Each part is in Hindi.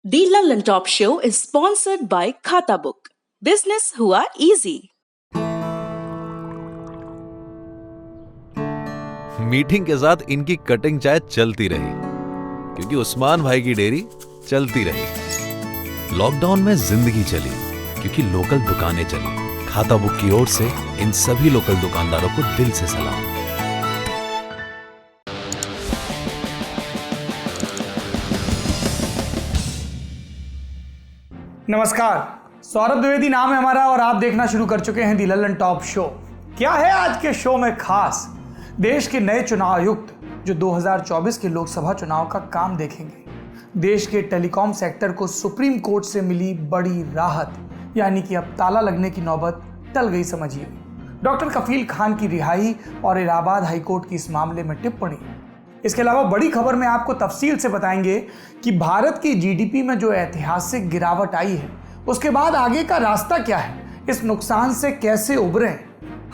The London Top Show is sponsored by Khata Book. Business हुआ easy. मीटिंग के साथ इनकी कटिंग चाय चलती रही क्योंकि उस्मान भाई की डेयरी चलती रही। लॉकडाउन में जिंदगी चली क्योंकि लोकल दुकानें चली। खाता बुक की ओर से इन सभी लोकल दुकानदारों को दिल से सलाम। नमस्कार, सौरभ द्विवेदी नाम है हमारा और आप देखना शुरू कर चुके हैं दी लंदन टॉप शो। क्या है आज के शो में खास? देश के नए चुनाव आयुक्त जो 2024 के लोकसभा चुनाव का काम देखेंगे। देश के टेलीकॉम सेक्टर को सुप्रीम कोर्ट से मिली बड़ी राहत, यानी कि अब ताला लगने की नौबत टल गई समझिए। डॉक्टर कफील खान की रिहाई और इलाहाबाद हाईकोर्ट की इस मामले में टिप्पणी। इसके अलावा बड़ी खबर में आपको तफसील से बताएंगे कि भारत की जीडीपी में जो ऐतिहासिक गिरावट आई है उसके बाद आगे का रास्ता क्या है, इस नुकसान से कैसे उबरें।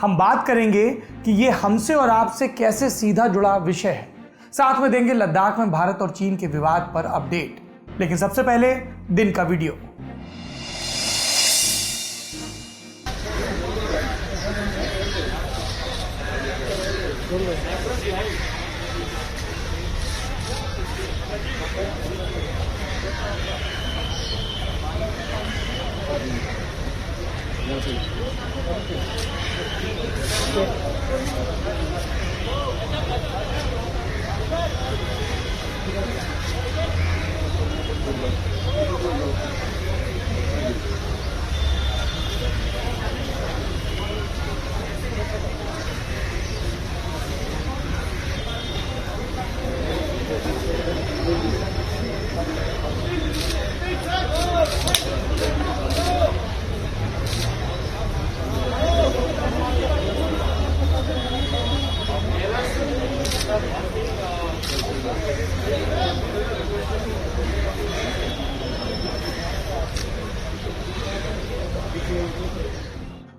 हम बात करेंगे कि ये हमसे और आपसे कैसे सीधा जुड़ा विषय है। साथ में देंगे लद्दाख में भारत और चीन के विवाद पर अपडेट। लेकिन सबसे पहले दिन का वीडियो।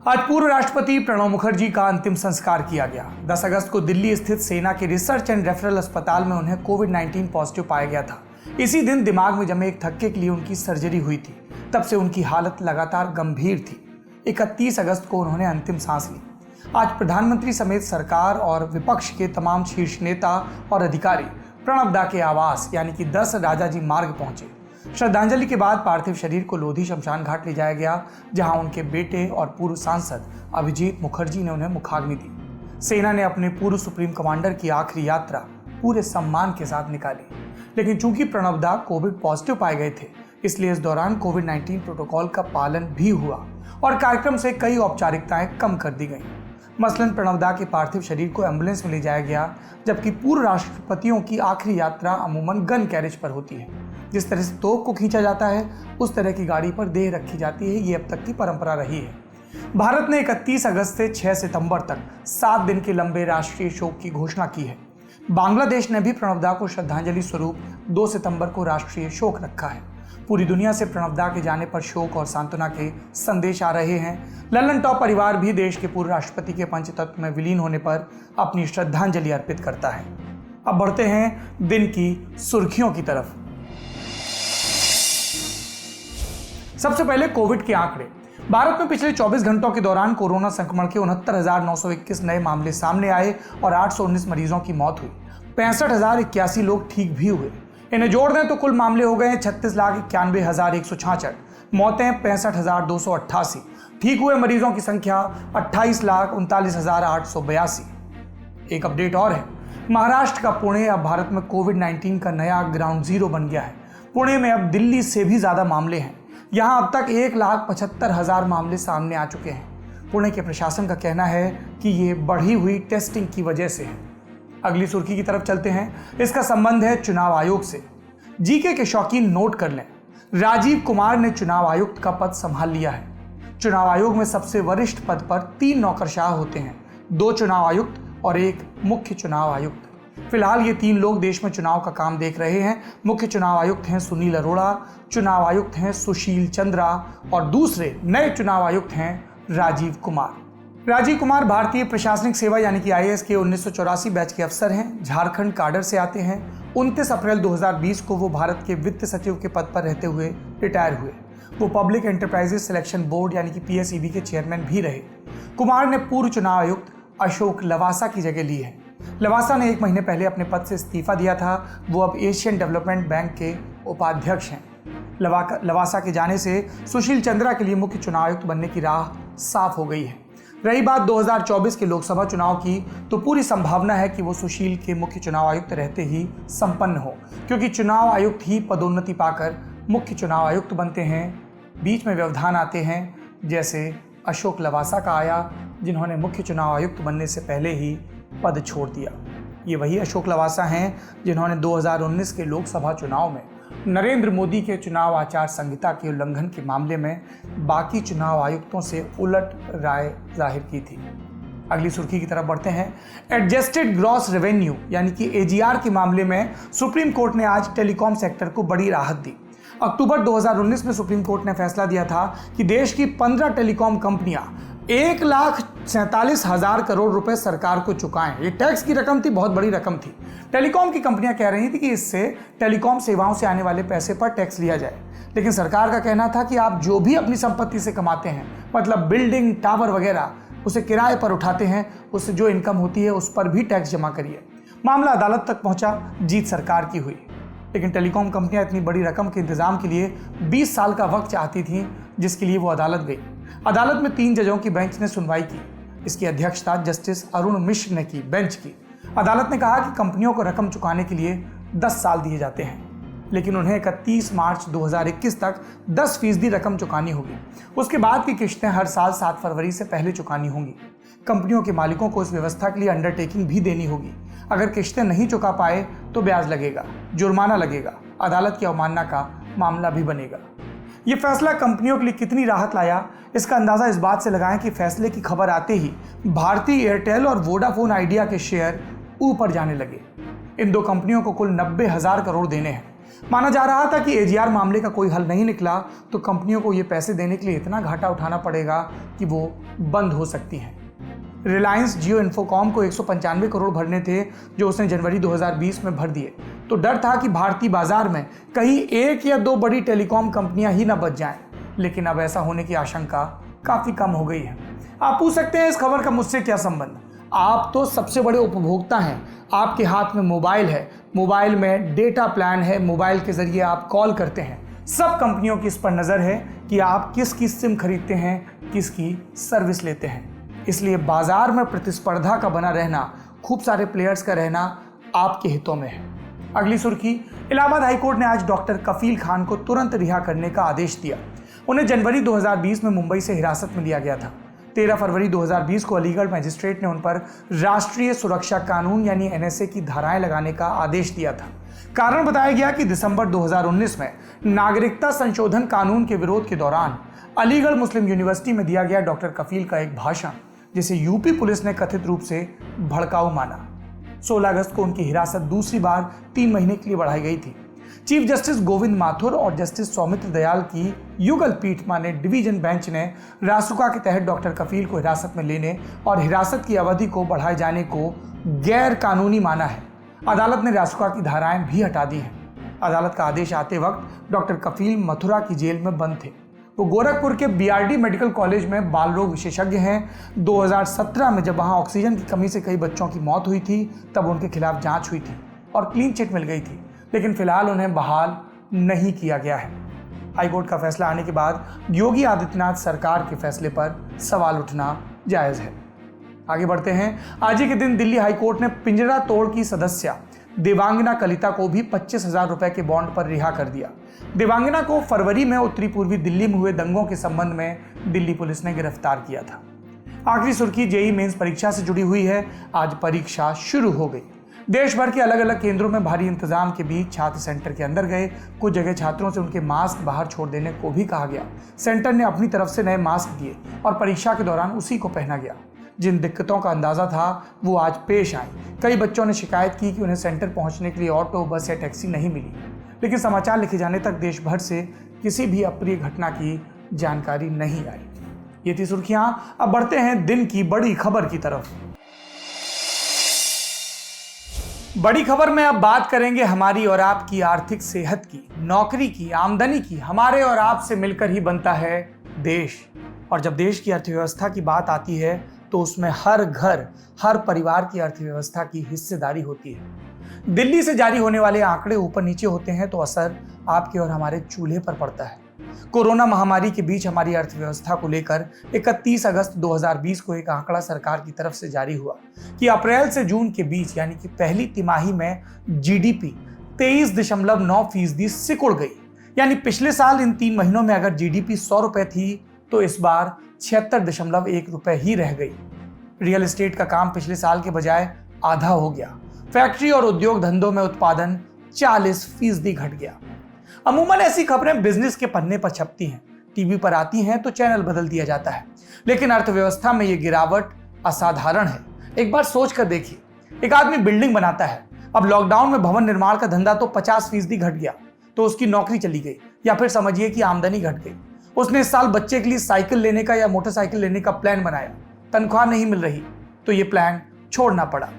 आज पूर्व राष्ट्रपति प्रणब मुखर्जी का अंतिम संस्कार किया गया। 10 अगस्त को दिल्ली स्थित सेना के रिसर्च एंड रेफरल अस्पताल में उन्हें कोविड-19 पॉजिटिव पाया गया था। इसी दिन दिमाग में जमे एक थक्के के लिए उनकी सर्जरी हुई थी। तब से उनकी हालत लगातार गंभीर थी। 31 अगस्त को उन्होंने अंतिम सांस ली। आज प्रधानमंत्री समेत सरकार और विपक्ष के तमाम शीर्ष नेता और अधिकारी प्रणब दा के आवास यानी कि 10 राजाजी मार्ग पहुंचे। श्रद्धांजलि के बाद पार्थिव शरीर को लोधी शमशान घाट ले जाया गया, जहां उनके बेटे और पूर्व सांसद अभिजीत मुखर्जी ने उन्हें मुखाग्नि दी। सेना ने अपने पूर्व सुप्रीम कमांडर की आखिरी यात्रा पूरे सम्मान के साथ निकाली। लेकिन चूंकि प्रणब दा कोविड पॉजिटिव पाए गए थे, इसलिए इस दौरान कोविड-19 प्रोटोकॉल का पालन भी हुआ और कार्यक्रम से कई औपचारिकताएं कम कर दी गई। मसलन प्रणब दा के पार्थिव शरीर को एम्बुलेंस में ले जाया गया, जबकि पूर्व राष्ट्रपतियों की आखिरी यात्रा अमूमन गन कैरेज पर होती है। जिस तरह से तोप को खींचा जाता है, उस तरह की गाड़ी पर देह रखी जाती है। ये अब तक की परंपरा रही है। भारत ने 31 अगस्त से 6 सितंबर तक 7 दिन के लंबे राष्ट्रीय शोक की घोषणा की है। बांग्लादेश ने भी प्रणब दा को श्रद्धांजलि स्वरूप 2 सितंबर को राष्ट्रीय शोक रखा है। पूरी दुनिया से प्रणब दा के जाने पर शोक और सांत्वना के संदेश आ रहे हैं। लंदन टॉप परिवार भी देश के पूर्व राष्ट्रपति के पंचतत्व में विलीन होने पर अपनी श्रद्धांजलि अर्पित करता है। अब बढ़ते हैं दिन की सुर्खियों की तरफ। सबसे पहले कोविड के आंकड़े। भारत में पिछले 24 घंटों के दौरान कोरोना संक्रमण के 69,921 नए मामले सामने आए और 819 मरीजों की मौत हुई। 65,081 लोग ठीक भी हुए। इन्हें जोड़ दें तो कुल मामले हो गए 36,91,166। मौतें 65,288। ठीक हुए मरीजों की संख्या 28,39,882। एक अपडेट और है, महाराष्ट्र का पुणे अब भारत में कोविड-19 का नया ग्राउंड जीरो बन गया है। पुणे में अब दिल्ली से भी ज्यादा मामले हैं। यहाँ अब तक 1,75,000 मामले सामने आ चुके हैं। पुणे के प्रशासन का कहना है कि ये बढ़ी हुई टेस्टिंग की वजह से है। अगली सुर्खी की तरफ चलते हैं। इसका संबंध है चुनाव आयोग से। जीके के शौकीन नोट कर लें, राजीव कुमार ने चुनाव आयुक्त का पद संभाल लिया है। चुनाव आयोग में सबसे वरिष्ठ पद पर 3 नौकरशाह होते हैं, 2 चुनाव आयुक्त और 1 मुख्य चुनाव आयुक्त। फिलहाल ये 3 लोग देश में चुनाव का काम देख रहे हैं। मुख्य चुनाव आयुक्त हैं सुनील अरोड़ा, चुनाव आयुक्त हैं सुशील चंद्रा और दूसरे नए चुनाव आयुक्त हैं राजीव कुमार। राजीव कुमार भारतीय प्रशासनिक सेवा यानी कि आईएएस के 1984 बैच के अफसर हैं। झारखंड काडर से आते हैं 29 अप्रैल 2020 को वो भारत के वित्त सचिव के पद पर रहते हुए रिटायर हुए। वो पब्लिक एंटरप्राइजेस सिलेक्शन बोर्ड यानी कि पीएसईबी के चेयरमैन भी रहे। कुमार ने पूर्व चुनाव आयुक्त अशोक लवासा की जगह ली है। लवासा ने 1 महीने पहले अपने पद से इस्तीफा दिया था। वो अब एशियन डेवलपमेंट बैंक के उपाध्यक्ष हैं। लवासा के जाने से सुशील चंद्रा के लिए मुख्य चुनाव आयुक्त बनने की राह साफ हो गई है। रही बात 2024 के लोकसभा चुनाव की, तो पूरी संभावना है कि वो सुशील के मुख्य चुनाव आयुक्त रहते ही संपन्न हो, क्योंकि चुनाव आयुक्त ही पदोन्नति पाकर मुख्य चुनाव आयुक्त बनते हैं। बीच में व्यवधान आते हैं, जैसे अशोक लवासा का आया, जिन्होंने मुख्य चुनाव आयुक्त बनने से पहले ही पद छोड़ दिया। ये वही अशोक लवासा हैं जिन्होंने 2019 के लोकसभा चुनाव में नरेंद्र मोदी के चुनाव आचार संहिता के उल्लंघन के मामले में बाकी चुनाव आयुक्तों से उलट राय जाहिर की थी। अगली सुर्खी की तरफ बढ़ते हैं। एडजस्टेड ग्रॉस रेवेन्यू यानी कि एजीआर के मामले में सुप्रीम कोर्ट ने आज टेलीकॉम सेक्टर को बड़ी राहत दी। अक्टूबर 2019 में सुप्रीम कोर्ट ने फैसला दिया था कि देश की 15 टेलीकॉम कंपनियां 1,47,000 करोड़ रुपए सरकार को चुकाएं। ये टैक्स की रकम थी, बहुत बड़ी रकम थी। टेलीकॉम की कंपनियां कह रही थी कि इससे टेलीकॉम सेवाओं से आने वाले पैसे पर टैक्स लिया जाए, लेकिन सरकार का कहना था कि आप जो भी अपनी संपत्ति से कमाते हैं, मतलब बिल्डिंग, टावर वगैरह, उसे किराए पर उठाते हैं, उससे जो इनकम होती है उस पर भी टैक्स जमा करिए। मामला अदालत तक पहुंचा, जीत सरकार की हुई, लेकिन टेलीकॉम कंपनियां इतनी बड़ी रकम के इंतजाम के लिए 20 साल का वक्त चाहती थीं, जिसके लिए वो अदालत गई। अदालत में 3 जजों की बेंच ने सुनवाई की। इसकी अध्यक्षता जस्टिस अरुण मिश्र ने की, बेंच की। अदालत ने कहा कि कंपनियों को रकम चुकाने के लिए 10 साल दिए जाते हैं, लेकिन उन्हें 31 मार्च 2021 तक 10% रकम चुकानी होगी। उसके बाद की किश्तें हर साल 7 फरवरी से पहले चुकानी होंगी। कंपनियों के मालिकों को इस व्यवस्था के लिए अंडरटेकिंग भी देनी होगी। अगर किश्तें नहीं चुका पाए तो ब्याज लगेगा, जुर्माना लगेगा, अदालत की अवमानना का मामला भी बनेगा। ये फैसला कंपनियों के लिए कितनी राहत लाया, इसका अंदाजा इस बात से लगाएं कि फैसले की खबर आते ही भारती एयरटेल और वोडाफोन आइडिया के शेयर ऊपर जाने लगे। इन 2 कंपनियों को कुल 90,000 करोड़ देने हैं। माना जा रहा था कि एजीआर मामले का कोई हल नहीं निकला तो कंपनियों को ये पैसे देने के लिए इतना घाटा उठाना पड़ेगा कि वो बंद हो सकती हैं। रिलायंस जियो इन्फोकॉम को 195 करोड़ भरने थे, जो उसने जनवरी 2020 में भर दिए। तो डर था कि भारतीय बाजार में कहीं 1 या 2 बड़ी टेलीकॉम कंपनियां ही न बच जाएं, लेकिन अब ऐसा होने की आशंका काफी कम हो गई है। आप पूछ सकते हैं इस खबर का मुझसे क्या संबंध। आप तो सबसे बड़े उपभोक्ता हैं, आपके हाथ में मोबाइल है, मोबाइल में डेटा प्लान है, मोबाइल के जरिए आप कॉल करते हैं। सब कंपनियों की इस पर नजर है कि आप किसकी सिम खरीदते हैं, किसकी सर्विस लेते हैं। इसलिए बाजार में प्रतिस्पर्धा का बना रहना, खूब सारे प्लेयर्स का रहना आपके हितों में है। अगली सुर्खी, इलाहाबाद हाईकोर्ट ने आज डॉक्टर कफील खान को तुरंत रिहा करने का आदेश दिया। उन्हें जनवरी 2020 में मुंबई से हिरासत में लिया गया था। 13 फरवरी 2020 को अलीगढ़ मजिस्ट्रेट ने उन पर राष्ट्रीय सुरक्षा कानून यानी एनएसए की धाराएं लगाने का आदेश दिया था। कारण बताया गया कि दिसंबर 2019 में नागरिकता संशोधन कानून के विरोध के दौरान अलीगढ़ मुस्लिम यूनिवर्सिटी में दिया गया डॉक्टर कफील का एक भाषण, जिसे यूपी पुलिस ने कथित रूप से भड़काऊ माना। 16 अगस्त को उनकी हिरासत दूसरी बार 3 महीने के लिए बढ़ाई गई थी। चीफ जस्टिस गोविंद माथुर और जस्टिस सौमित्र दयाल की युगल पीठ माने डिवीजन बेंच ने रासुका के तहत डॉक्टर कफील को हिरासत में लेने और हिरासत की अवधि को बढ़ाए जाने को गैर कानूनी माना है। अदालत ने रासुका की धाराएं भी हटा दी हैं। अदालत का आदेश आते वक्त डॉक्टर कफील मथुरा की जेल में बंद थे। वो गोरखपुर के बीआरडी मेडिकल कॉलेज में बाल रोग विशेषज्ञ हैं। 2017 में जब वहां ऑक्सीजन की कमी से कई बच्चों की मौत हुई थी, तब उनके खिलाफ जांच हुई थी और क्लीन चिट मिल गई थी, लेकिन फिलहाल उन्हें बहाल नहीं किया गया है। हाईकोर्ट का फैसला आने के बाद योगी आदित्यनाथ सरकार के फैसले पर सवाल उठना जायज है। आगे बढ़ते हैं। आज ही के दिन दिल्ली हाईकोर्ट ने पिंजरा तोड़ की सदस्य देवांगना कलिता को भी 25,000 रुपए के बॉन्ड पर रिहा कर दिया। देवांगना को फरवरी में उत्तरी पूर्वी दिल्ली में हुए दंगों के संबंध में दिल्ली पुलिस ने गिरफ्तार किया था। आखिरी सुर्खी जेईई मेंस परीक्षा से जुड़ी हुई है। आज परीक्षा शुरू हो गई। देश भर के अलग अलग केंद्रों में भारी इंतजाम के बीच छात्र सेंटर के अंदर गए। कुछ जगह छात्रों से उनके मास्क बाहर छोड़ देने को भी कहा गया। सेंटर ने अपनी तरफ से नए मास्क दिए और परीक्षा के दौरान उसी को पहना गया। जिन दिक्कतों का अंदाजा था वो आज पेश आई। कई बच्चों ने शिकायत की कि उन्हें सेंटर पहुंचने के लिए ऑटो, बस या टैक्सी नहीं मिली, लेकिन समाचार लिखे जाने तक देश भर से किसी भी अप्रिय घटना की जानकारी नहीं आई। ये थी सुर्खियां। अब बढ़ते हैं दिन की बड़ी खबर की तरफ। बड़ी खबर में अब बात करेंगे हमारी और आपकी आर्थिक सेहत की, नौकरी की, आमदनी की। हमारे और आपसे मिलकर ही बनता है देश। और जब देश की अर्थव्यवस्था की बात आती है तो उसमें हर घर, हर परिवार की अर्थव्यवस्था की हिस्सेदारी होती है। दिल्ली से जारी होने वाले आंकड़े ऊपर नीचे होते हैं तो असर आपके और हमारे चूल्हे पर पड़ता है। कोरोना महामारी के बीच हमारी अर्थव्यवस्था को लेकर 31 अगस्त 2020 को एक आंकड़ा सरकार की तरफ से जारी हुआ कि अप्रैल से जून के बीच यानी कि पहली तिमाही में जीडीपी 23.9% सिकुड़ गई। यानी पिछले साल इन 3 महीनों में अगर जीडीपी 100 रुपए थी तो इस बार 76.1 रुपए ही रह गई। रियल एस्टेट का काम पिछले साल के बजाय आधा हो गया। फैक्ट्री और उद्योग धंधों में उत्पादन 40% घट गया। अमूमन ऐसी खबरें बिजनेस के पन्ने पर छपती हैं, टीवी पर आती हैं तो चैनल बदल दिया जाता है, लेकिन अर्थव्यवस्था में ये गिरावट असाधारण है। एक बार सोच कर देखिए, एक आदमी बिल्डिंग बनाता है, अब लॉकडाउन में भवन निर्माण का धंधा तो 50% घट गया तो उसकी नौकरी चली गई, या फिर समझिए कि आमदनी घट गई। उसने इस साल बच्चे के लिए साइकिल लेने का या मोटरसाइकिल लेने का प्लान बनाया, तनख्वाह नहीं मिल रही तो ये प्लान छोड़ना पड़ा।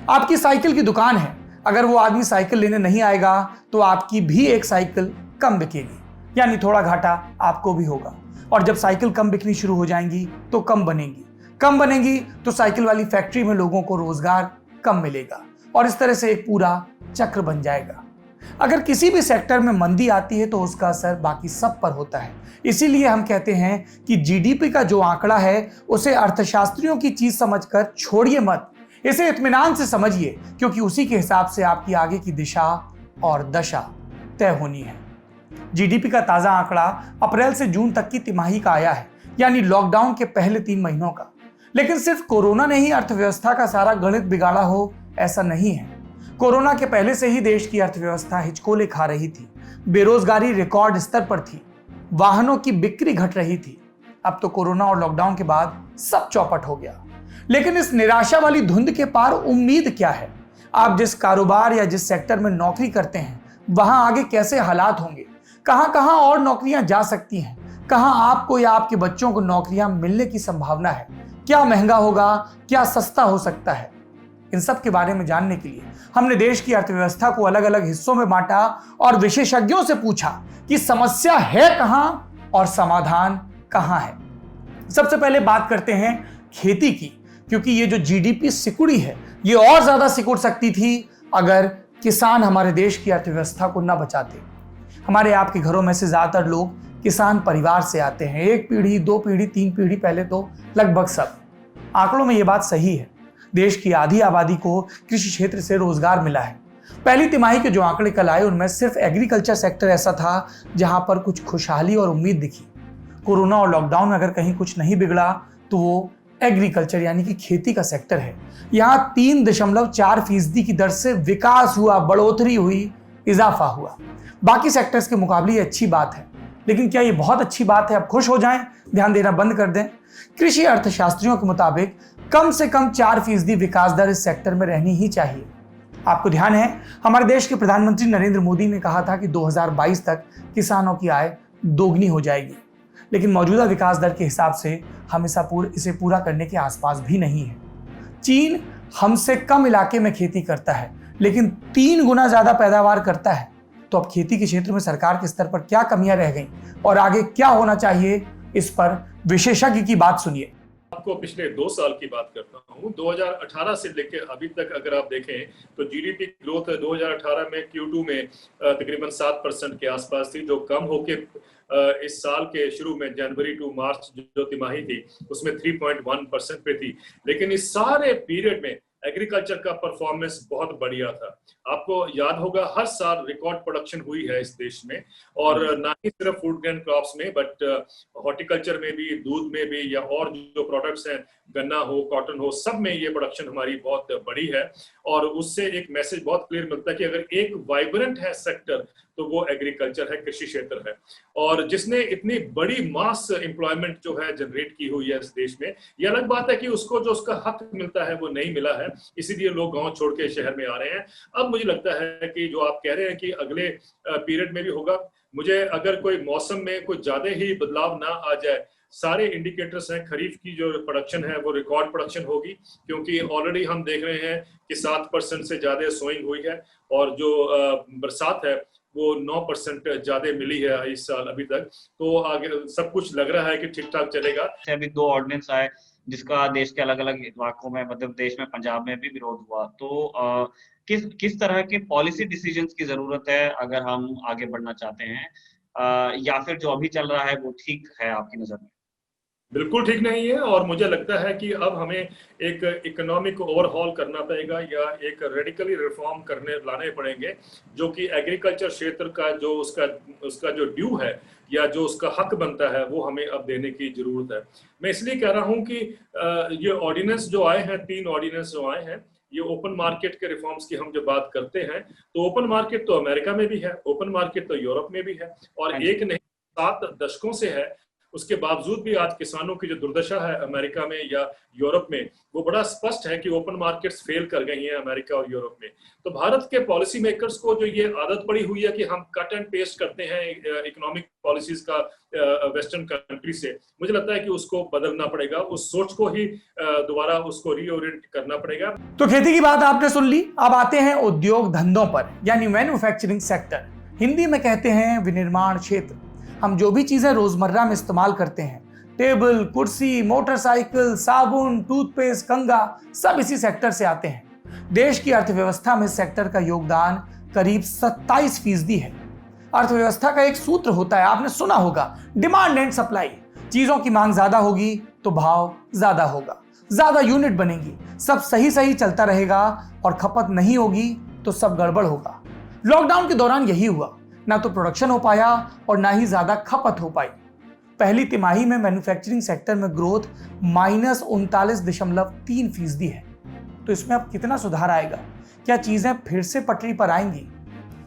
आपकी साइकिल की दुकान है, अगर वो आदमी साइकिल लेने नहीं आएगा तो आपकी भी एक साइकिल कम बिकेगी, यानी थोड़ा घाटा आपको भी होगा। और जब साइकिल कम बिकनी शुरू हो जाएंगी तो कम बनेंगी तो साइकिल वाली फैक्ट्री में लोगों को रोजगार कम मिलेगा और इस तरह से एक पूरा चक्र बन जाएगा। अगर किसी भी सेक्टर में मंदी आती है तो उसका असर बाकी सब पर होता है। इसीलिए हम कहते हैं कि जीडीपी का जो आंकड़ा है उसे अर्थशास्त्रियों की चीज समझकर छोड़िए मत, इसे इत्मीनान से समझिए, क्योंकि उसी के हिसाब से आपकी आगे की दिशा और दशा तय होनी है। जीडीपी का ताजा आंकड़ा अप्रैल से जून तक की तिमाही का आया है, यानी लॉकडाउन के पहले 3 महीनों का। लेकिन सिर्फ कोरोना ने ही अर्थव्यवस्था का सारा गणित बिगाड़ा हो ऐसा नहीं है। कोरोना के पहले से ही देश की अर्थव्यवस्था हिचकोले खा रही थी। बेरोजगारी रिकॉर्ड स्तर पर थी, वाहनों की बिक्री घट रही थी। अब तो कोरोना और लॉकडाउन के बाद सब चौपट हो गया। लेकिन इस निराशा वाली धुंध के पार उम्मीद क्या है? आप जिस कारोबार या जिस सेक्टर में नौकरी करते हैं वहां आगे कैसे हालात होंगे, कहां कहां और नौकरियां जा सकती हैं, कहां आपको या आपके बच्चों को नौकरियां मिलने की संभावना है, क्या महंगा होगा, क्या सस्ता हो सकता है। इन सब के बारे में जानने के लिए हमने देश की अर्थव्यवस्था को अलग अलग हिस्सों में बांटा और विशेषज्ञों से पूछा कि समस्या है कहां और समाधान कहां है। सबसे पहले बात करते हैं खेती की, क्योंकि ये जो जीडीपी सिकुड़ी है ये और ज्यादा सिकुड़ सकती थी अगर किसान हमारे देश की अर्थव्यवस्था को न बचाते। हमारे आपके घरों में से ज्यादातर लोग किसान परिवार से आते हैं, 1 पीढ़ी 2 पीढ़ी 3 पीढ़ी पहले तो लगभग सब। आंकड़ों में ये बात सही है, देश की आधी आबादी को कृषि क्षेत्र से रोजगार मिला है। पहली तिमाही के जो आंकड़े कल आए उनमें सिर्फ एग्रीकल्चर सेक्टर ऐसा था जहां पर कुछ खुशहाली और उम्मीद दिखी। कोरोना और लॉकडाउन में अगर कहीं कुछ नहीं बिगड़ा तो वो एग्रीकल्चर यानी कि खेती का सेक्टर है। यहाँ 3.4% की दर से विकास हुआ, बढ़ोतरी हुई, इजाफा हुआ। बाकी सेक्टर्स के मुकाबले ये अच्छी बात है, लेकिन क्या ये बहुत अच्छी बात है? अब खुश हो जाएं, ध्यान देना बंद कर दें? कृषि अर्थशास्त्रियों के मुताबिक कम से कम 4% विकास दर इस सेक्टर में रहनी ही चाहिए। आपको ध्यान है, हमारे देश के प्रधानमंत्री नरेंद्र मोदी ने कहा था कि 2022 तक किसानों की आय दोगुनी हो जाएगी, लेकिन मौजूदा विकास दर के हिसाब से हम इसे पूरा करने के आसपास भी नहीं है। चीन हमसे कम इलाके में खेती करता है लेकिन 3 गुना ज्यादा पैदावार करता है। तो अब खेती के क्षेत्र में सरकार के स्तर पर क्या कमियां रह गई और आगे क्या होना चाहिए, इस पर विशेषज्ञ की बात सुनिए। आपको पिछले 2 साल की बात करता हूँ। 2018 से लेकर अभी तक अगर आप देखें तो जीडीपी ग्रोथ 2018 में Q2 में तकरीबन 7% के आसपास थी, जो कम होके इस साल के शुरू में जनवरी टू मार्च जो तिमाही थी उसमें 3.1% पे थी। लेकिन इस सारे पीरियड में एग्रीकल्चर का परफॉर्मेंस बहुत बढ़िया था। आपको याद होगा हर साल रिकॉर्ड प्रोडक्शन हुई है इस देश में, और ना ही सिर्फ फूड ग्रेन क्रॉप्स में बट हॉर्टिकल्चर में भी, दूध में भी, या और जो प्रोडक्ट्स हैं, गन्ना हो, कॉटन हो, सब में ये प्रोडक्शन हमारी बहुत बड़ी है। और उससे एक मैसेज बहुत क्लियर मिलता है कि अगर एक वाइब्रेंट है सेक्टर तो वो एग्रीकल्चर है, कृषि क्षेत्र है, और जिसने इतनी बड़ी मास एम्प्लॉयमेंट जो है जनरेट की हुई है इस देश में। ये अलग बात है कि उसको जो उसका हक मिलता है वो नहीं मिला है, इसीलिए लोग गांव छोड़ के शहर में आ रहे हैं। अब मुझे लगता है कि जो आप कह रहे हैं कि अगले पीरियड में भी होगा, मुझे अगर कोई मौसम में कोई ज्यादा ही बदलाव ना आ जाए, सारे इंडिकेटर्स हैं, खरीफ की जो प्रोडक्शन है वो रिकॉर्ड प्रोडक्शन होगी, क्योंकि ऑलरेडी हम देख रहे हैं कि 7% से ज्यादा सोइंग हुई है और जो बरसात है वो 9% ज्यादा मिली है इस साल अभी तक। तो आगे सब कुछ लग रहा है कि ठीक ठाक चलेगा। अभी 2 ऑर्डिनेंस आए जिसका देश के अलग अलग इलाकों में, मध्य प्रदेश में, पंजाब में भी विरोध हुआ। तो किस तरह के पॉलिसी डिसीजंस की जरूरत है अगर हम आगे बढ़ना चाहते हैं, या फिर जो अभी चल रहा है वो ठीक है आपकी नजर में? बिल्कुल ठीक नहीं है, और मुझे लगता है कि अब हमें एक इकोनॉमिक ओवरहॉल करना पड़ेगा या एक रेडिकली रिफॉर्म लाने पड़ेंगे, जो कि एग्रीकल्चर क्षेत्र का जो उसका जो ड्यू है या जो उसका हक बनता है वो हमें अब देने की जरूरत है। मैं इसलिए कह रहा हूं कि ये ऑर्डिनेंस जो आए हैं, 3 ऑर्डिनेंस जो आए हैं, ये ओपन मार्केट के रिफॉर्म्स की हम जब बात करते हैं तो ओपन मार्केट तो अमेरिका में भी है, ओपन मार्केट तो यूरोप में भी है, और एक नहीं 7 दशकों से है। उसके बावजूद भी आज किसानों की जो दुर्दशा है अमेरिका में या यूरोप में, वो बड़ा स्पष्ट है कि ओपन मार्केट्स फेल कर गई हैं अमेरिका और यूरोप में। तो भारत के पॉलिसी मेकर्स को जो ये आदत पड़ी हुई है कि हम कट एंड पेस्ट करते हैं इकोनॉमिक पॉलिसीज का वेस्टर्न कंट्री से, मुझे लगता है कि उसको बदलना पड़ेगा, उस सोच को ही दोबारा उसको रीओरिएंट करना पड़ेगा। तो खेती की बात आपने सुन ली, अब आते हैं उद्योग धंधों पर, यानी मैन्युफैक्चरिंग सेक्टर, हिंदी में कहते हैं विनिर्माण क्षेत्र। हम जो भी चीजें रोजमर्रा में इस्तेमाल करते हैं, टेबल, कुर्सी, मोटरसाइकिल, साबुन, टूथपेस्ट, कंघा, सब इसी सेक्टर से आते हैं। देश की अर्थव्यवस्था में सेक्टर का योगदान करीब 27% है। अर्थव्यवस्था का एक सूत्र होता है, आपने सुना होगा, डिमांड एंड सप्लाई। चीजों की मांग ज्यादा होगी तो भाव ज्यादा होगा, ज्यादा यूनिट बनेंगी, सब सही चलता रहेगा, और खपत नहीं होगी तो सब गड़बड़ होगा। लॉकडाउन के दौरान यही हुआ, ना तो प्रोडक्शन हो पाया और ना ही ज्यादा खपत हो पाई। पहली तिमाही में मैन्युफैक्चरिंग सेक्टर में ग्रोथ -39.3% है। तो इसमें अब कितना सुधार आएगा? क्या चीजें फिर से पटरी पर आएंगी?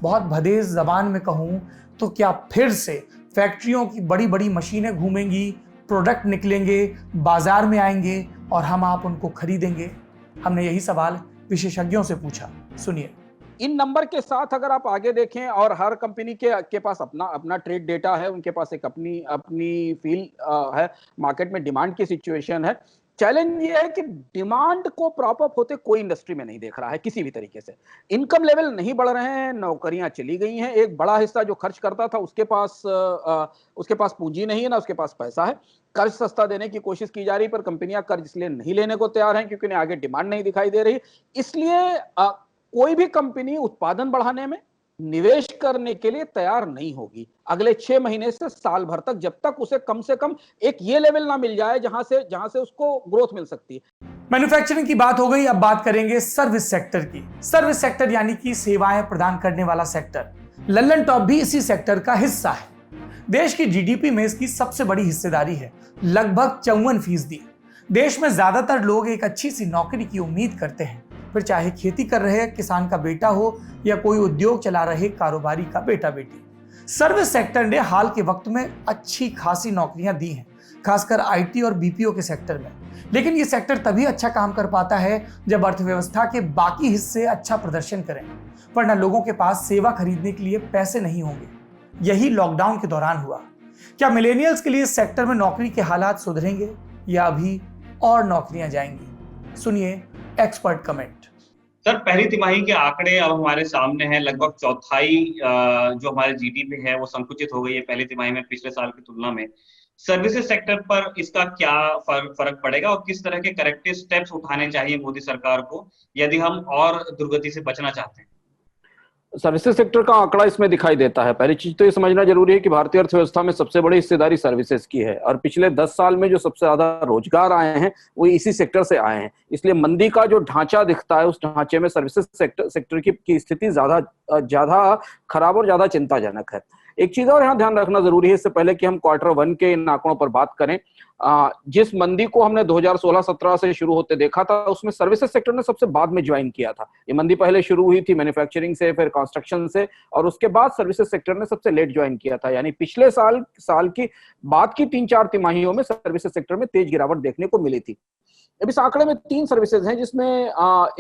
बहुत भदेस जबान में कहूं तो क्या फिर से फैक्ट्रियों की बड़ी बड़ी मशीनें घूमेंगी, प्रोडक्ट निकलेंगे, बाजार में आएंगे और हम आप उनको खरीदेंगे? हमने यही सवाल विशेषज्ञों से पूछा, सुनिए। इन नंबर के साथ अगर आप आगे देखें, और हर कंपनी के पास अपना ट्रेड डेटा है, उनके पास एक अपनी फील है, मार्केट में डिमांड की सिचुएशन है। चैलेंज ये है कि डिमांड को प्रॉप अप होते कोई इंडस्ट्री में नहीं देख रहा है किसी भी तरीके से। इनकम लेवल नहीं बढ़ रहे हैं, नौकरियां चली गई हैं, एक बड़ा हिस्सा जो खर्च करता था उसके पास पूंजी नहीं है, ना उसके पास पैसा है। कर्ज सस्ता देने की कोशिश की जा रही, पर कंपनियां कर्ज इसलिए नहीं लेने को तैयार हैं क्योंकि उन्हें आगे डिमांड नहीं दिखाई दे रही। इसलिए कोई भी कंपनी उत्पादन बढ़ाने में, निवेश करने के लिए तैयार नहीं होगी अगले 6 महीने से साल भर तक, जब तक उसे कम से कम एक ये लेवल ना मिल जाए जहां से उसको ग्रोथ मिल सकती है। मैन्युफैक्चरिंग की बात हो गई, अब बात करेंगे सर्विस सेक्टर की। सर्विस सेक्टर यानी कि सेवाएं प्रदान करने वाला सेक्टर। लल्लन टॉप भी इसी सेक्टर का हिस्सा है। देश की जीडीपी में इसकी सबसे बड़ी हिस्सेदारी है, लगभग 54%। देश में ज्यादातर लोग एक अच्छी सी नौकरी की उम्मीद करते हैं, फिर चाहे खेती कर रहे किसान का बेटा हो या कोई उद्योग चला रहे कारोबारी का बेटा बेटी। सर्विस सेक्टर ने हाल के वक्त में अच्छी खासी नौकरियां दी हैं, खासकर आईटी और बीपीओ के सेक्टर में। लेकिन ये सेक्टर तभी अच्छा काम कर पाता है जब अर्थव्यवस्था के बाकी हिस्से अच्छा प्रदर्शन करें, वरना लोगों के पास सेवा खरीदने के लिए पैसे नहीं होंगे। यही लॉकडाउन के दौरान हुआ। क्या मिलेनियल्स के लिए इस सेक्टर में नौकरी के हालात सुधरेंगे या अभी और नौकरियां जाएंगी? सुनिए एक्सपर्ट कमेंट। सर, पहली तिमाही के आंकड़े अब हमारे सामने हैं। लगभग चौथाई जो हमारे जीडीपी है वो संकुचित हो गई है पहली तिमाही में पिछले साल की तुलना में। सर्विसेज सेक्टर पर इसका क्या फर्क पड़ेगा और किस तरह के करेक्टिव स्टेप्स उठाने चाहिए मोदी सरकार को यदि हम और दुर्गति से बचना चाहते हैं? सर्विसेज सेक्टर का आंकड़ा इसमें दिखाई देता है। पहली चीज तो ये समझना जरूरी है कि भारतीय अर्थव्यवस्था में सबसे बड़ी हिस्सेदारी सर्विसेज की है, और पिछले 10 साल में जो सबसे ज्यादा रोजगार आए हैं वो इसी सेक्टर से आए हैं। इसलिए मंदी का जो ढांचा दिखता है, उस ढांचे में सर्विसेज सेक्टर की स्थिति ज्यादा खराब और ज्यादा चिंताजनक है। एक चीज और यहाँ ध्यान रखना जरूरी है, इससे पहले कि हम Q1 के इन आंकड़ों पर बात करें, जिस मंदी को हमने 2016-17 से शुरू होते देखा था, उसमें सर्विसेज सेक्टर ने सबसे बाद में ज्वाइन किया था। ये मंदी पहले शुरू हुई थी मैन्युफैक्चरिंग से, फिर कंस्ट्रक्शन से, और उसके बाद सर्विसेज सेक्टर ने सबसे लेट ज्वाइन किया था। यानी पिछले साल की बाद की 3-4 तिमाहियों में सर्विसेज सेक्टर में तेज गिरावट देखने को मिली थी। अब इस आंकड़े में 3 सर्विसेज हैं, जिसमें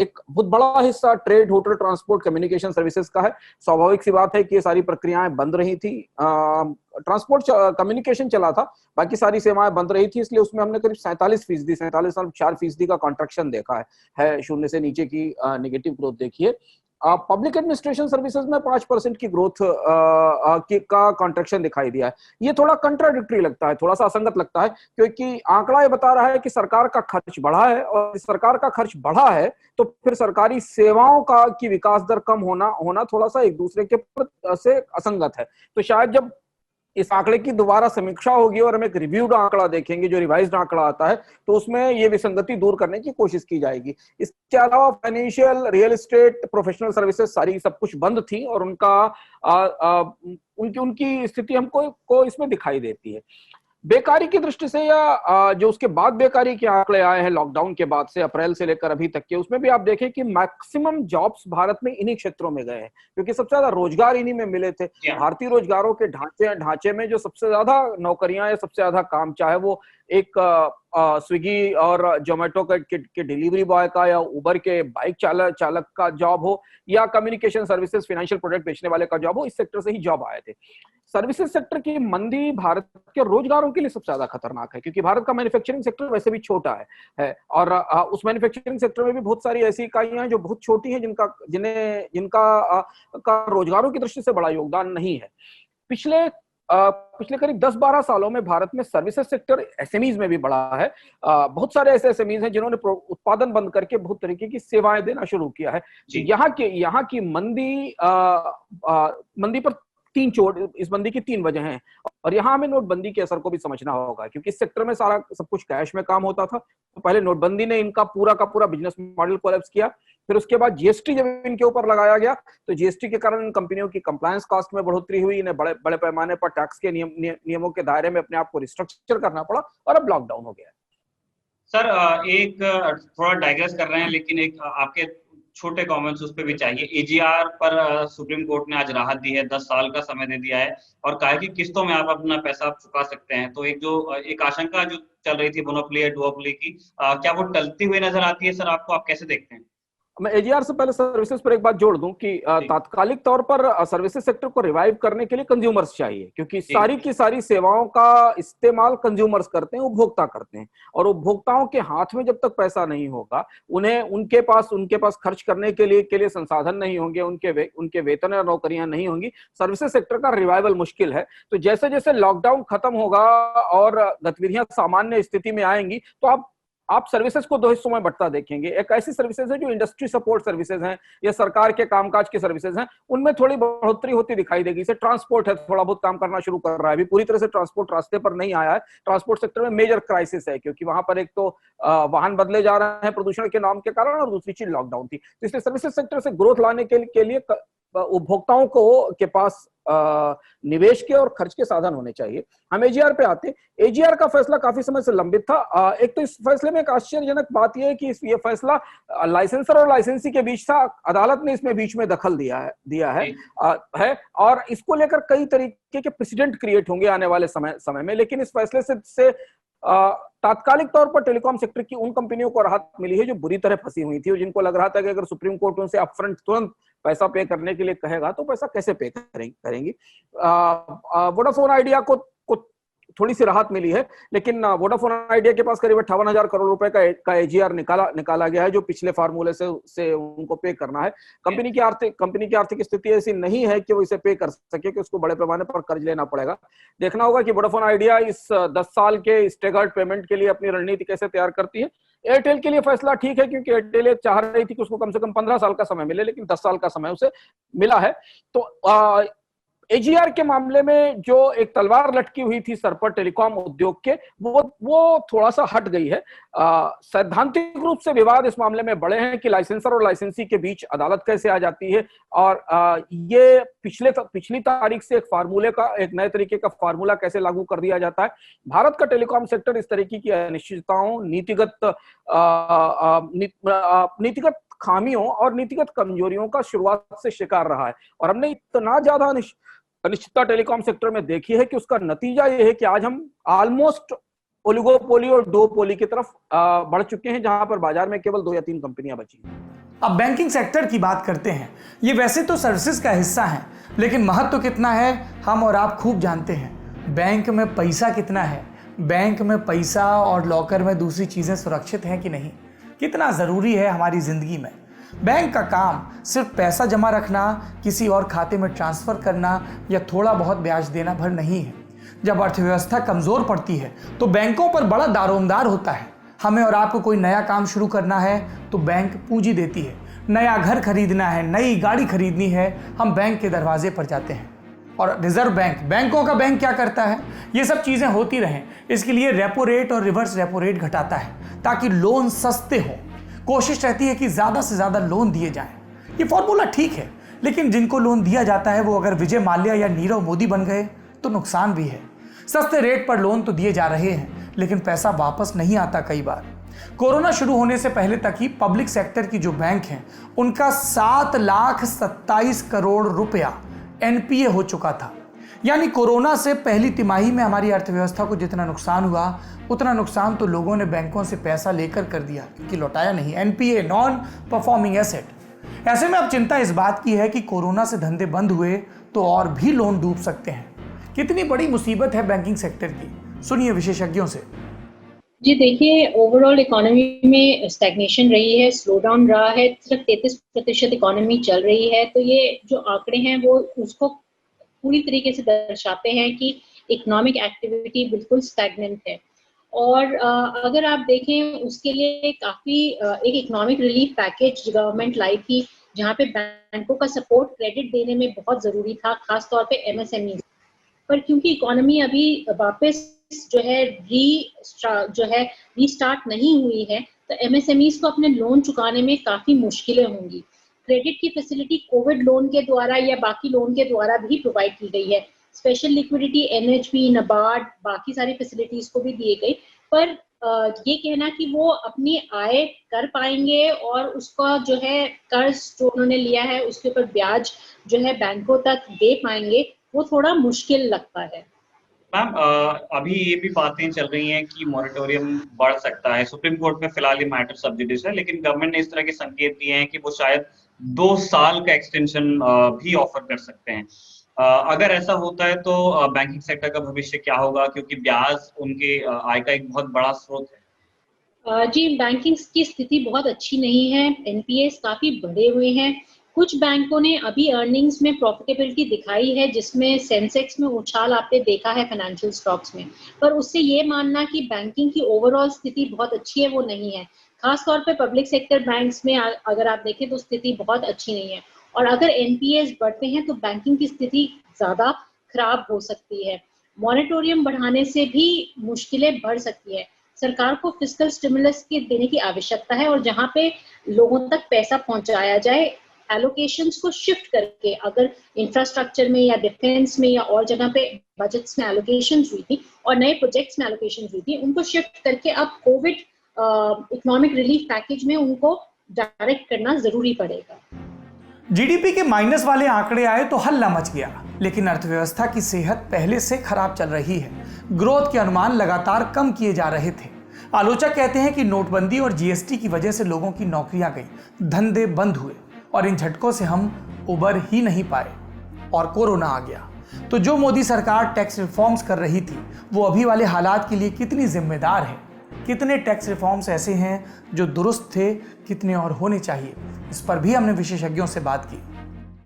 एक बहुत बड़ा हिस्सा trade, hotel, transport, communication services का है। स्वाभाविक सी बात है कि ये सारी प्रक्रियाएं बंद रही थी। ट्रांसपोर्ट, कम्युनिकेशन चला था, बाकी सारी सेवाएं बंद रही थी, इसलिए उसमें हमने करीब 47.4% का कॉन्ट्रैक्शन देखा है, शून्य से नीचे की नेगेटिव ग्रोथ देखी है। पब्लिक एडमिनिस्ट्रेशन सर्विसेज में 5% की ग्रोथ का कॉन्ट्रैक्शन दिखाई दिया है। ये थोड़ा कंट्राडिक्टरी लगता है, थोड़ा सा असंगत लगता है, क्योंकि आंकड़ा ये बता रहा है कि सरकार का खर्च बढ़ा है, और सरकार का खर्च बढ़ा है तो फिर सरकारी सेवाओं का की विकास दर कम होना थोड़ा सा एक दूसरे के से असंगत है। तो शायद जब इस आंकड़े की दोबारा समीक्षा होगी और हम एक रिव्यूड आंकड़ा देखेंगे, जो रिवाइज्ड आंकड़ा आता है, तो उसमें ये विसंगति दूर करने की कोशिश की जाएगी। इसके अलावा financial, real estate, professional services सारी सब कुछ बंद थी, और उनकी स्थिति हमको इसमें दिखाई देती है। बेकारी की दृष्टि से, या जो उसके बाद बेकारी के आंकड़े आए हैं लॉकडाउन के बाद से, अप्रैल से लेकर अभी तक के, उसमें भी आप देखें कि मैक्सिमम जॉब्स भारत में इन्हीं क्षेत्रों में गए हैं, क्योंकि सबसे ज्यादा रोजगार इन्हीं में मिले थे। भारतीय रोजगारों के ढांचे में जो सबसे ज्यादा नौकरियां या सबसे ज्यादा काम, चाहे वो एक स्विगी और जोमेटो के डिलीवरी बॉय का, या उबर के बाइक चालक का जॉब हो, या कम्युनिकेशन सर्विसेज, फाइनेंशियल प्रोडक्ट बेचने वाले का जॉब हो, इस सेक्टर से ही जॉब आए थे। सर्विसेज सेक्टर की मंदी भारत के रोजगारों के लिए सबसे ज्यादा खतरनाक है, क्योंकि भारत का मैन्युफैक्चरिंग सेक्टर वैसे भी छोटा है, और उस मैन्युफैक्चरिंग सेक्टर में भी बहुत सारी ऐसी इकाइयां हैं जो बहुत छोटी हैं, जिनका रोजगारों की दृष्टि से बड़ा योगदान नहीं है। पिछले करीब 10-12 सालों में भारत में सर्विसेज सेक्टर एसएमईज में भी बढ़ा है। बहुत सारे ऐसे एसएमईज हैं जिन्होंने उत्पादन बंद करके बहुत तरीके की सेवाएं देना शुरू किया है। यहाँ की मंदी पर इस मंदी की 3 वजह हैं, और यहाँ हमें नोटबंदी के असर को भी समझना होगा, क्योंकि इस सेक्टर में सारा सब कुछ कैश में काम होता था। तो पहले नोटबंदी ने इनका पूरा का पूरा बिजनेस मॉडल कोलैप्स किया, फिर उसके बाद जीएसटी जब इनके ऊपर लगाया गया, तो जीएसटी के कारण इन कंपनियों की कंप्लायंस कॉस्ट में बढ़ोतरी हुई, इन्हें बड़े पैमाने पर टैक्स के नियमों के दायरे में अपने आप को रिस्ट्रक्चर करना पड़ा, और अब लॉकडाउन हो गया। सर, एक थोड़ा डाइग्रेस कर रहे हैं, लेकिन एक आपके छोटे कमेंट्स उस पर भी चाहिए। एजीआर पर सुप्रीम कोर्ट ने आज राहत दी है, 10 साल का समय दे दिया है, और कहा है कि किस्तों में आप अपना पैसा चुका सकते हैं। तो एक आशंका जो चल रही थी मोनोपोली या डुओपोली की, क्या वो टलती हुई नजर आती है सर आपको? आप कैसे देखते हैं? मैं एजीआर से पहले सर्विसेज पर एक बात जोड़ दूं कि तात्कालिक तौर पर सर्विसेज सेक्टर को रिवाइव करने के लिए कंज्यूमर्स चाहिए, क्योंकि सारी की सारी सेवाओं का इस्तेमाल कंज्यूमर्स करते हैं, उपभोक्ता करते हैं, और उपभोक्ताओं के हाथ में जब तक पैसा नहीं होगा, उनके पास खर्च करने के लिए संसाधन नहीं होंगे, उनके वेतन या नौकरियां नहीं होंगी, सर्विसेज सेक्टर का रिवाइवल मुश्किल है। तो जैसे जैसे लॉकडाउन खत्म होगा और गतिविधियां सामान्य स्थिति में आएंगी, तो आप सर्विसेज को 2 हिस्सों में बंटता देखेंगे। एक ऐसी सर्विसेज है जो इंडस्ट्री सपोर्ट सर्विसेज हैं, या सरकार के कामकाज की सर्विसेज हैं, उनमें थोड़ी बढ़ोतरी होती दिखाई देगी। जैसे ट्रांसपोर्ट है, थोड़ा बहुत काम करना शुरू कर रहा है, अभी पूरी तरह से ट्रांसपोर्ट रास्ते पर नहीं आया है। ट्रांसपोर्ट सेक्टर में मेजर क्राइसिस है, क्योंकि वहां पर एक तो वाहन बदले जा रहे हैं प्रदूषण के नाम के कारण, और दूसरी चीज लॉकडाउन थी। तो इसलिए सर्विसेज सेक्टर से ग्रोथ लाने के लिए उपभोक्ताओं के पास निवेश के और खर्च के साधन होने चाहिए। हम एजीआर पे आते हैं। एजीआर का फैसला काफी समय से लंबित था। एक तो इस फैसले में एक आश्चर्यजनक बात यह है कि ये फैसला लाइसेंसर और लाइसेंसी के बीच था। अदालत ने इसमें बीच में दखल दिया है और इसको लेकर कई तरीके के प्रेसिडेंट क्रिएट होंगे आने वाले समय में। लेकिन इस फैसले से तात्कालिक तौर पर टेलीकॉम सेक्टर की उन कंपनियों को राहत मिली है जो बुरी तरह फंसी हुई थी और जिनको लग रहा था कि अगर सुप्रीम कोर्ट उनसे अपफ्रंट तुरंत पैसा पे करने के लिए कहेगा तो पैसा कैसे पे करेंगी। वोडाफोन आइडिया को थोड़ी सी राहत मिली है, लेकिन वोडाफोन आइडिया के पास करीब 58,000 करोड़ रुपए का एजीआर निकाला गया है जो पिछले फार्मूले से उनको पे करना है। कंपनी की आर्थिक स्थिति ऐसी नहीं है कि वो इसे पे कर सके, कि उसको बड़े पैमाने पर कर्ज लेना पड़ेगा। देखना होगा कि वोडाफोन आइडिया इस 10 साल के स्टेगर्ड पेमेंट के लिए अपनी रणनीति कैसे तैयार करती है। एयरटेल के लिए फैसला ठीक है, क्योंकि एयरटेल चाह रही थी कि उसको कम से कम 15 साल का समय मिले, लेकिन 10 साल का समय उसे मिला है। तो एजीआर के मामले में जो एक तलवार लटकी हुई थी सर पर टेलीकॉम उद्योग के, वो थोड़ा सा हट गई है। सैद्धांतिक रूप से विवाद इस मामले में बड़े हैं कि लाइसेंसर और लाइसेंसी के बीच अदालत कैसे आ जाती है, और ये पिछली तारीख से एक नए तरीके का फार्मूला कैसे लागू कर दिया जाता है। भारत का टेलीकॉम सेक्टर इस तरीके की अनिश्चितताओं, नीतिगत खामियों और नीतिगत कमजोरियों का शुरुआत से शिकार रहा है, और हमने इतना ज्यादा अनिश्चितता टेलीकॉम सेक्टर में देखी है कि उसका नतीजा यह है कि आज हम ऑलमोस्ट ओलिगोपोली और डुओपोली की तरफ बढ़ चुके हैं, जहां पर बाजार में केवल 2 या 3 कंपनियां बची हैं। अब बैंकिंग सेक्टर की बात करते हैं। ये वैसे तो सर्विसेज का हिस्सा है, लेकिन महत्व कितना है हम और आप खूब जानते हैं। बैंक में पैसा कितना है, बैंक में पैसा और लॉकर में दूसरी चीज़ें सुरक्षित हैं कि नहीं, कितना ज़रूरी है हमारी ज़िंदगी में। बैंक का काम सिर्फ पैसा जमा रखना, किसी और खाते में ट्रांसफ़र करना या थोड़ा बहुत ब्याज देना भर नहीं है। जब अर्थव्यवस्था कमज़ोर पड़ती है तो बैंकों पर बड़ा दारोमदार होता है। हमें और आपको कोई नया काम शुरू करना है तो बैंक पूंजी देती है। नया घर खरीदना है, नई गाड़ी खरीदनी है, हम बैंक के दरवाजे पर जाते हैं। और रिजर्व बैंक, बैंकों का बैंक क्या करता है? ये सब चीज़ें होती रहें, इसके लिए रेपो रेट और रिवर्स रेपो रेट घटाता है ताकि लोन सस्ते हों। कोशिश रहती है कि ज़्यादा से ज़्यादा लोन दिए जाएं। ये फॉर्मूला ठीक है, लेकिन जिनको लोन दिया जाता है वो अगर विजय माल्या या नीरव मोदी बन गए तो नुकसान भी है। सस्ते रेट पर लोन तो दिए जा रहे हैं, लेकिन पैसा वापस नहीं आता कई बार। कोरोना शुरू होने से पहले तक ही पब्लिक सेक्टर की जो बैंक हैं उनका 7,27 करोड़ रुपया एनपीए हो चुका था। यानी कोरोना से पहली तिमाही में हमारी अर्थव्यवस्था को जितना नुकसान हुआ उतना नुकसान तो लोगों ने बैंकों से पैसा लेकर कर दिया, क्योंकि लौटाया नहीं। NPA, non performing asset. ऐसे में अब चिंता इस बात की है कि कोरोना से धंधे बंद हुए तो और भी लोन डूब सकते हैं। कितनी बड़ी मुसीबत है बैंकिंग सेक्टर की, सुनिए विशेषज्ञों से। जी देखिए, ओवरऑल इकोनॉमी में स्टैग्नेशन रही है, स्लो डाउन रहा है। सिर्फ 33% इकोनॉमी चल रही है। तो ये जो आंकड़े हैं वो उसको पूरी तरीके से दर्शाते हैं कि इकोनॉमिक एक्टिविटी बिल्कुल स्टैग्नेंट है। और अगर आप देखें उसके लिए काफ़ी एक इकोनॉमिक रिलीफ पैकेज गवर्नमेंट लाई थी, जहाँ पे बैंकों का सपोर्ट क्रेडिट देने में बहुत ज़रूरी था, खास तौर पे एमएसएमई। पर क्योंकि इकोनॉमी अभी वापस जो है रीस्टार्ट नहीं हुई है, तो एमएसएमईज को अपने लोन चुकाने में काफ़ी मुश्किलें होंगी। क्रेडिट की फैसिलिटी कोविड लोन के द्वारा या बाकी लोन के द्वारा भी प्रोवाइड की गई है। स्पेशल लिक्विडिटी एनएचबी, नाबार्ड, बाकी सारी फैसिलिटीज को भी दी गई। पर ये कहना कि वो अपनी आय कर पाएंगे और उसका जो है कर्ज जो उन्होंने लिया है उसके ऊपर ब्याज जो है बैंकों तक दे पाएंगे, वो थोड़ा मुश्किल लगता है। मैम, अभी ये भी बातें चल रही हैं कि मॉरेटोरियम बढ़ सकता है। सुप्रीम कोर्ट में फिलहाल ये मैटर सब जुडिस है, लेकिन गवर्नमेंट ने इस तरह के संकेत दिए हैं कि वो शायद 2 साल का एक्सटेंशन भी ऑफर कर सकते हैं। अगर ऐसा होता है तो बैंकिंग सेक्टर का भविष्य क्या होगा, क्योंकि ब्याज उनके आय का एक बहुत बड़ा स्रोत है। जी, बैंकिंग की स्थिति बहुत अच्छी नहीं है। एनपीएस काफी बढ़े हुए हैं। कुछ बैंकों ने अभी अर्निंग्स में प्रॉफिटेबिलिटी दिखाई है, जिसमें सेंसेक्स में उछाल आपने देखा है फाइनेंशियल स्टॉक्स में। पर उससे ये मानना कि बैंकिंग की ओवरऑल स्थिति बहुत अच्छी है, वो नहीं है। खास तौर पे पब्लिक सेक्टर बैंक्स में अगर आप देखें तो स्थिति बहुत अच्छी नहीं है। और अगर एनपीएस बढ़ते हैं तो बैंकिंग की स्थिति ज़्यादा खराब हो सकती है। मॉनिटोरियम बढ़ाने से भी मुश्किलें बढ़ सकती है। सरकार को फिस्कल स्टिमुलस के देने की आवश्यकता है, और जहाँ पे लोगों तक पैसा पहुँचाया जाए, एलोकेशंस को शिफ्ट करके, अगर इंफ्रास्ट्रक्चर में या डिफेंस में या और जगह पे बजट्स में एलोकेशंस हुई थी और नए प्रोजेक्ट्स में एलोकेशंस हुई थी, उनको शिफ्ट करके अब कोविड इकोनॉमिक रिलीफ पैकेज में उनको डायरेक्ट करना जरूरी पड़ेगा। जीडीपी के माइनस वाले आंकड़े आए तो हल्ला मच गया, लेकिन अर्थव्यवस्था की सेहत पहले से खराब चल रही है। ग्रोथ के अनुमान लगातार कम किए जा रहे थे। आलोचक कहते हैं कि नोटबंदी और जीएसटी की वजह से लोगों की नौकरियां गई, धंधे बंद हुए और इन झटकों से हम उबर ही नहीं पाए और कोरोना आ गया। तो जो मोदी सरकार टैक्स रिफॉर्म्स कर रही थी वो अभी वाले हालात के लिए कितनी जिम्मेदार है? कितने टैक्स रिफॉर्म्स ऐसे हैं जो दुरुस्त थे, कितने और होने चाहिए? इस पर भी हमने विशेषज्ञों से बात की।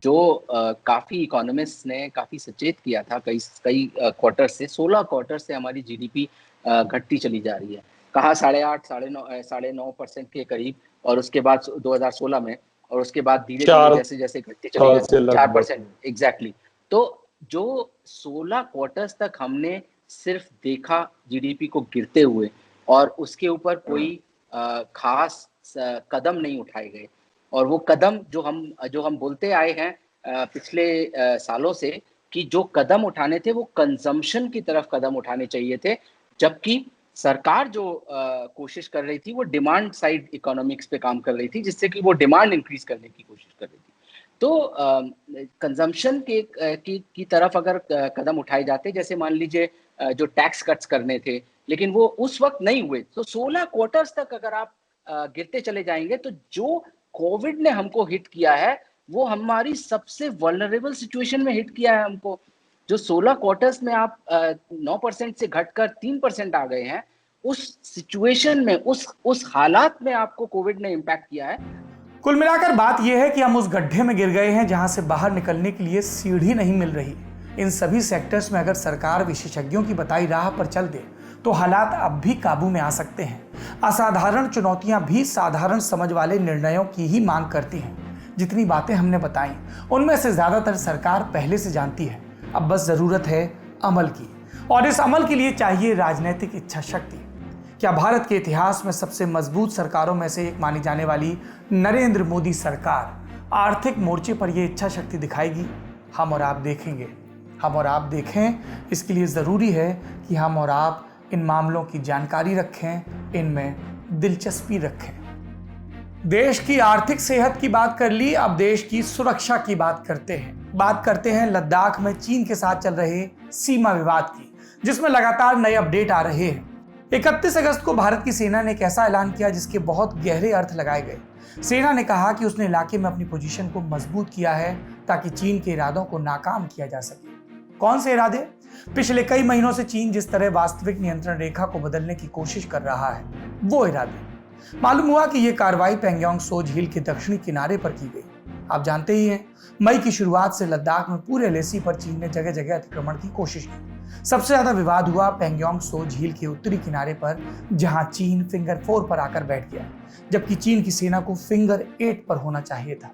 जो काफ़ी इकोनॉमिस्ट ने काफ़ी सचेत किया था कई क्वार्टर से, 16 क्वार्टर से हमारी जीडीपी घटती चली जा रही है। कहा 8.5 साढ़े 9% के करीब, और उसके बाद 2016 में, और उसके बाद धीरे धीरे जैसे जैसे घटती चली गई 4%। एग्जैक्टली। तो जो 16 क्वार्टर्स तक हमने सिर्फ देखा जीडीपी को गिरते हुए और उसके ऊपर कोई खास कदम नहीं उठाए गए, और वो कदम जो हम बोलते आए हैं पिछले सालों से कि जो कदम उठाने थे वो कंजम्पशन की तरफ कदम उठाने चाहिए थे, जबकि सरकार जो कोशिश कर रही थी वो डिमांड साइड इकोनॉमिक्स पे काम कर रही थी, जिससे कि वो डिमांड इंक्रीज करने की कोशिश कर रही थी। तो कंजम्पशन की तरफ अगर कदम उठाए जाते, जैसे मान लीजिए जो टैक्स कट्स करने थे, लेकिन वो उस वक्त नहीं हुए, तो 16 क्वार्टर्स तक अगर आप गिरते चले जाएंगे तो जो कोविड ने हमको हिट किया है वो हमारी सबसे वल्नरेबल सिचुएशन में हिट किया है हमको। जो 16 क्वार्टर्स में आप 9% से घटकर 3% आ गए हैं, उस सिचुएशन में, उस हालात में आपको कोविड ने इम्पैक्ट किया है। कुल मिलाकर बात यह है कि हम उस गड्ढे में गिर गए हैं जहां से बाहर निकलने के लिए सीढ़ी नहीं मिल रही। इन सभी सेक्टर्स में अगर सरकार विशेषज्ञों की बताई राह पर चल दे तो हालात अब भी काबू में आ सकते हैं। असाधारण चुनौतियां भी साधारण समझ वाले निर्णयों की ही मांग करती हैं। जितनी बातें हमने बताई उनमें से ज्यादातर सरकार पहले से जानती है, अब बस जरूरत है अमल की, और इस अमल के लिए चाहिए राजनीतिक इच्छा शक्ति। क्या भारत के इतिहास में सबसे मजबूत सरकारों में से एक मानी जाने वाली नरेंद्र मोदी सरकार आर्थिक मोर्चे पर यह इच्छा शक्ति दिखाएगी? हम और आप देखेंगे। हम और आप देखें, इसके लिए ज़रूरी है कि हम और आप इन मामलों की जानकारी रखें, इनमें दिलचस्पी रखें। देश की आर्थिक सेहत की बात कर ली, अब देश की सुरक्षा की बात करते हैं। बात करते हैं लद्दाख में चीन के साथ चल रहे सीमा विवाद की, जिसमें लगातार नए अपडेट आ रहे हैं। 31 अगस्त को भारत की सेना ने एक ऐसा ऐलान किया जिसके बहुत गहरे अर्थ लगाए गए। सेना ने कहा कि उसने इलाके में अपनी पोजीशन को मजबूत किया है ताकि चीन के इरादों को नाकाम किया जा सके। कौन से इरादे? पिछले कई महीनों से चीन जिस तरह वास्तविक नियंत्रण रेखा को बदलने की कोशिश कर रहा है, वो इरादे। मालूम हुआ कि यह कार्रवाई पैंगोंग सो झील के दक्षिणी किनारे पर की गई। आप जानते ही हैं, मई की शुरुआत से लद्दाख में पूरे LAC पर चीन ने जगह जगह अतिक्रमण की कोशिश की। सबसे ज्यादा विवाद हुआ पैंगोंग सो झील के उत्तरी किनारे पर, जहां चीन फिंगर 4 पर आकर बैठ गया, जबकि चीन की सेना को फिंगर 8 पर होना चाहिए था।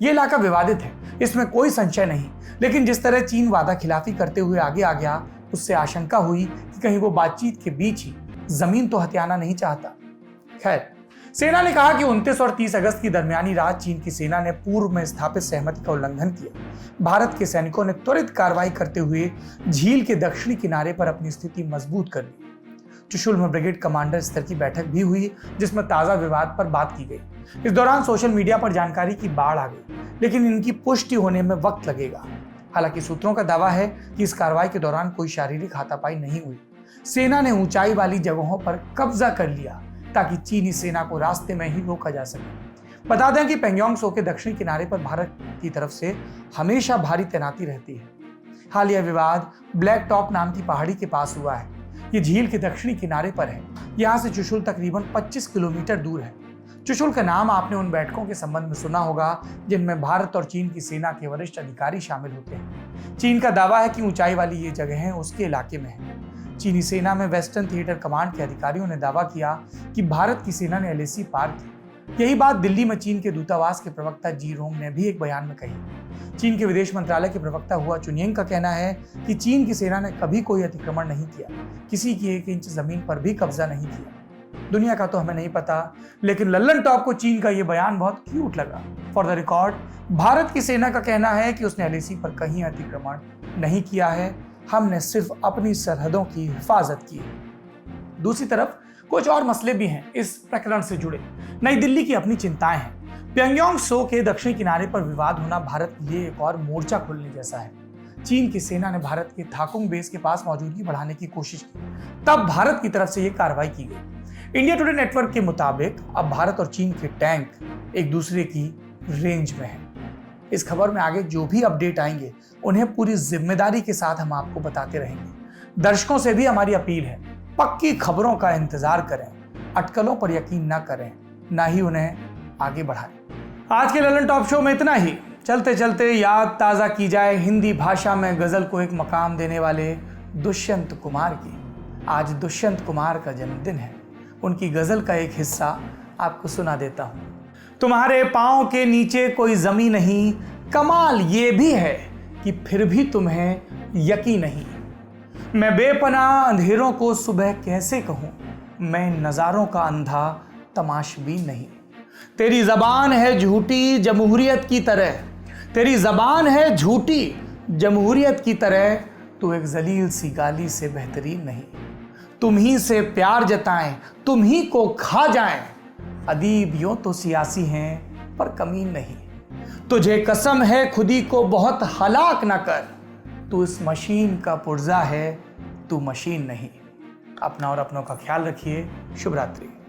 यह इलाका विवादित है, इसमें कोई संशय नहीं, लेकिन जिस तरह चीन वादा खिलाफी करते हुए आगे आ गया, उससे आशंका हुई कि कहीं वो बातचीत के बीच ही जमीन तो हथियाना नहीं चाहता। खैर, सेना ने कहा कि 29 और 30 अगस्त की दरमियानी रात चीन की सेना ने पूर्व में स्थापित सहमति का उल्लंघन किया। भारत के सैनिकों ने त्वरित कार्रवाई करते हुए झील के दक्षिणी किनारे पर अपनी स्थिति मजबूत कर ली। चुशुल में ब्रिगेड कमांडर स्तर की बैठक भी हुई, जिसमें ताजा विवाद पर बात की गई। इस दौरान सोशल मीडिया पर जानकारी की बाढ़ आ गई, लेकिन इनकी पुष्टि होने में वक्त लगेगा। हालांकि सूत्रों का दावा है कि इस कार्रवाई के दौरान कोई शारीरिक हाथापाई नहीं हुई। सेना ने ऊंचाई वाली जगहों पर कब्जा कर लिया ताकि चीनी सेना को रास्ते में ही रोका जा सके। बता दें कि पैंगोंग सो के दक्षिणी किनारे पर भारत की तरफ से हमेशा भारी तैनाती रहती है। हालिया विवाद ब्लैक टॉप नाम की पहाड़ी के पास हुआ है। ये झील के दक्षिणी किनारे पर है। यहाँ से चुशुल तकरीबन 25 किलोमीटर दूर है। चुशुल का नाम आपने उन बैठकों के संबंध में सुना होगा जिनमें भारत और चीन की सेना के वरिष्ठ अधिकारी शामिल होते हैं। चीन का दावा है कि ऊंचाई वाली ये जगह उसके इलाके में है। चीनी सेना में वेस्टर्न थिएटर कमांड के अधिकारियों ने दावा किया कि भारत की सेना ने LAC पार की। यही बात दिल्ली में चीन के दूतावास के प्रवक्ता जी रोंग ने भी एक बयान में कही। चीन के विदेश मंत्रालय के प्रवक्ता हुआ चुनियंग का कहना है कि चीन की सेना ने कभी कोई अतिक्रमण नहीं किया, किसी की 1 इंच जमीन पर भी कब्जा नहीं किया। दुनिया का तो हमें नहीं पता, लेकिन लल्लन टॉप को चीन का यह बयान बहुत क्यूट लगा। फॉर द रिकॉर्ड, भारत की सेना का कहना है कि उसने LAC पर कहीं अतिक्रमण नहीं किया है, हमने सिर्फ अपनी सरहदों की हिफाजत की है। दूसरी तरफ कुछ और मसले भी हैं इस प्रकरण से जुड़े। नई दिल्ली की अपनी चिंताएं हैं। पैंगोंग सो के दक्षिणी किनारे पर विवाद होना भारत के लिए एक और मोर्चा खोलने जैसा है। चीन की सेना ने भारत के थाकुंग बेस के पास मौजूदगी बढ़ाने की कोशिश की, तब भारत की तरफ से यह कार्रवाई की गई। इंडिया टुडे नेटवर्क के मुताबिक अब भारत और चीन के टैंक एक दूसरे की रेंज में हैं। इस खबर में आगे जो भी अपडेट आएंगे उन्हें पूरी जिम्मेदारी के साथ हम आपको बताते रहेंगे। दर्शकों से भी हमारी अपील है, पक्की खबरों का इंतजार करें, अटकलों पर यकीन ना करें, ना ही उन्हें आगे बढ़ाएं। आज के लल्लन टॉप शो में इतना ही। चलते चलते याद ताज़ा की जाए हिंदी भाषा में गजल को एक मकाम देने वाले दुष्यंत कुमार की। आज दुष्यंत कुमार का जन्मदिन है। उनकी गजल का एक हिस्सा आपको सुना देता हूं। तुम्हारे पाँव के नीचे कोई जमीन नहीं, कमाल ये भी है कि फिर भी तुम्हें यकीन नहीं। मैं बेपनाह अंधेरों को सुबह कैसे कहूं, मैं नज़ारों का अंधा तमाशबीन नहीं। तेरी ज़बान है झूठी जमहूरियत की तरह, तेरी ज़बान है झूठी जमहूरियत की तरह, तू एक जलील सी गाली से बेहतरीन नहीं। तुम ही से प्यार जताएं, तुम ही को खा जाएं, अदीब यूं तो सियासी हैं पर कमीन नहीं। तुझे कसम है खुदी को बहुत हलाक ना कर, तू इस मशीन का पुर्जा है, तू मशीन नहीं। अपना और अपनों का ख्याल रखिए। शुभ रात्रि।